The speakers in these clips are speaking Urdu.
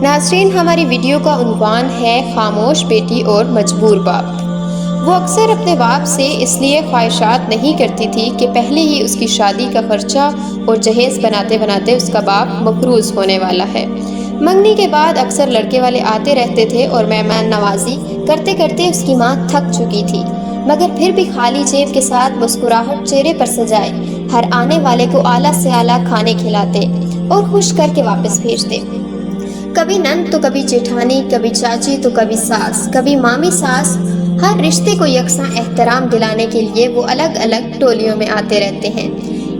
ناظرین، ہماری ویڈیو کا عنوان ہے خاموش بیٹی اور مجبور باپ۔ وہ اکثر اپنے باپ سے اس لیے خواہشات نہیں کرتی تھی کہ پہلے ہی اس کی شادی کا خرچہ اور جہیز بناتے بناتے اس کا باپ مقروض ہونے والا ہے۔ منگنی کے بعد اکثر لڑکے والے آتے رہتے تھے اور مہمان نوازی کرتے کرتے اس کی ماں تھک چکی تھی، مگر پھر بھی خالی جیب کے ساتھ مسکراہٹ چہرے پر سجائے ہر آنے والے کو اعلیٰ سے اعلیٰ کھانے کھلاتے اور خوش کر کے واپس بھیجتے۔ کبھی نند تو کبھی جیٹھانی، کبھی چاچی تو کبھی ساس، کبھی مامی ساس، ہر رشتے کو یکساں احترام دلانے کے لیے وہ الگ الگ ٹولیوں میں آتے رہتے ہیں۔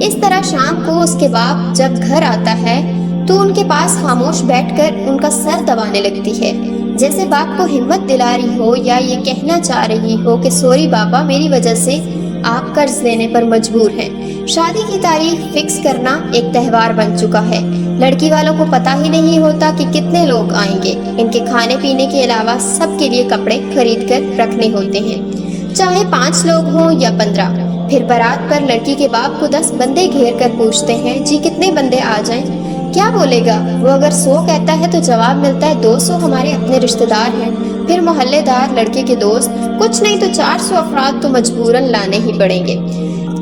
اس طرح شام کو اس کے باپ جب گھر آتا ہے تو ان کے پاس خاموش بیٹھ کر ان کا سر دبانے لگتی ہے، جیسے باپ کو ہمت دلا رہی ہو یا یہ کہنا چاہ رہی ہو کہ سوری بابا، میری وجہ سے آپ قرض لینے پر مجبور ہیں۔ شادی کی تاریخ فکس کرنا ایک تہوار بن چکا ہے۔ لڑکی والوں کو پتہ ہی نہیں ہوتا کہ کتنے لوگ آئیں گے۔ ان کے کھانے پینے کے علاوہ سب کے لیے کپڑے خرید کر رکھنے ہوتے ہیں، چاہے 5 لوگ ہوں یا 15۔ پھر بارات پر لڑکی کے باپ کو 10 بندے گھیر کر پوچھتے ہیں، جی کتنے بندے آ جائیں؟ کیا بولے گا وہ؟ اگر 100 کہتا ہے تو جواب ملتا ہے 200 ہمارے اپنے رشتہ دار ہیں، پھر محلے دار، لڑکے کے دوست، کچھ نہیں تو 400 افراد تو مجبوراً لانے ہی پڑیں گے۔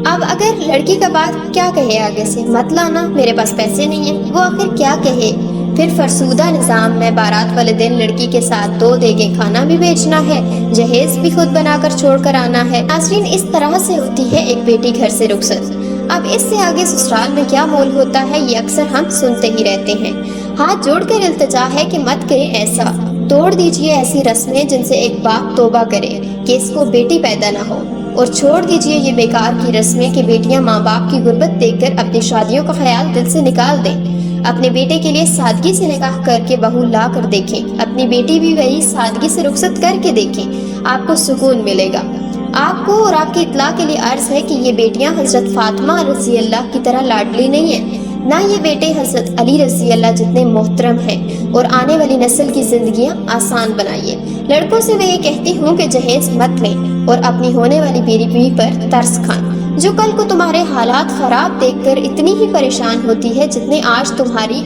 اب اگر لڑکی کا باپ کیا کہے آگے سے، مت لانا، میرے پاس پیسے نہیں ہیں، وہ آخر کیا کہے؟ پھر فرسودہ نظام میں بارات والے دن لڑکی کے ساتھ 2 دیگیں کھانا بھی بیچنا ہے، جہیز بھی خود بنا کر چھوڑ کر آنا ہے۔ ناظرین، اس طرح سے ہوتی ہے ایک بیٹی گھر سے رخصت۔ اب اس سے آگے سسرال میں کیا مول ہوتا ہے یہ اکثر ہم سنتے ہی رہتے ہیں۔ ہاتھ جوڑ کر التجا ہے کہ مت کریں ایسا، توڑ دیجئے ایسی رسمیں جن سے ایک باپ توبہ کرے کہ اس کو بیٹی پیدا نہ ہو، اور چھوڑ دیجئے یہ بیکار کی رسمیں کہ بیٹیاں ماں باپ کی غربت دیکھ کر اپنی شادیوں کا خیال دل سے نکال دیں۔ اپنے بیٹے کے لیے سادگی سے نکاح کر کے بہو لا کر دیکھیں، اپنی بیٹی بھی وہی سادگی سے رخصت کر کے دیکھیں، آپ کو سکون ملے گا۔ آپ کو اور آپ کی اطلاع کے لیے عرض ہے کہ یہ بیٹیاں حضرت فاطمہ رضی اللہ کی طرح لاڈلی نہیں ہیں، نہ یہ بیٹے حضرت علی رضی اللہ جتنے محترم ہیں، اور آنے والی نسل کی زندگیاں آسان بنائیے۔ لڑکوں سے میں یہ کہتی ہوں کہ جہیز مت لیں اور اپنی ہونے والی بیوی پر ترس کھائیں، جو کل کو تمہارے حالات خراب دیکھ کر اتنی ہی پریشان ہوتی ہے جتنے آج تمہاری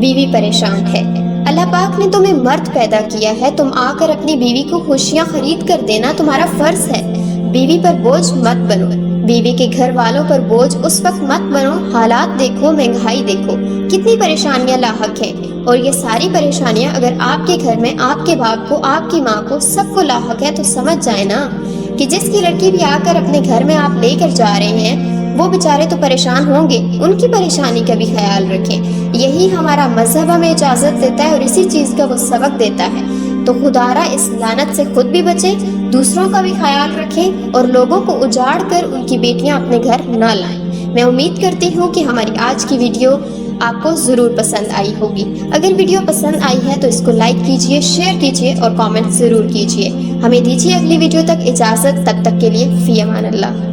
بیوی پریشان ہے۔ اللہ پاک نے تمہیں مرد پیدا کیا ہے، تم آ کر اپنی بیوی کو خوشیاں خرید کر دینا تمہارا فرض ہے۔ بیوی پر بوجھ مت بنو، بیوی کے گھر والوں پر بوجھ اس وقت مت بنو، حالات دیکھو، مہنگائی دیکھو، کتنی پریشانیاں لاحق ہیں، اور یہ ساری پریشانیاں اگر آپ کے گھر میں آپ کے باپ کو، آپ کی ماں کو، سب کو لاحق ہے تو سمجھ جائے نا کہ جس کی لڑکی بھی آ کر اپنے گھر میں آپ لے کر جا رہے ہیں وہ بیچارے تو پریشان ہوں گے، ان کی پریشانی کا بھی خیال رکھیں۔ یہی ہمارا مذہب ہمیں اجازت دیتا ہے اور اسی چیز کا وہ سبق دیتا ہے۔ تو خدارا اس لعنت سے خود بھی بچیں، دوسروں کا بھی خیال رکھیں، اور لوگوں کو اجاڑ کر ان کی بیٹیاں اپنے گھر نہ لائیں۔ میں امید کرتی ہوں کہ ہماری آج کی ویڈیو آپ کو ضرور پسند آئی ہوگی۔ اگر ویڈیو پسند آئی ہے تو اس کو لائک کیجئے، شیئر کیجئے اور کامنٹ ضرور کیجئے۔ ہمیں دیجیے اگلی ویڈیو تک اجازت، تب تک کے لیے فی امان اللہ۔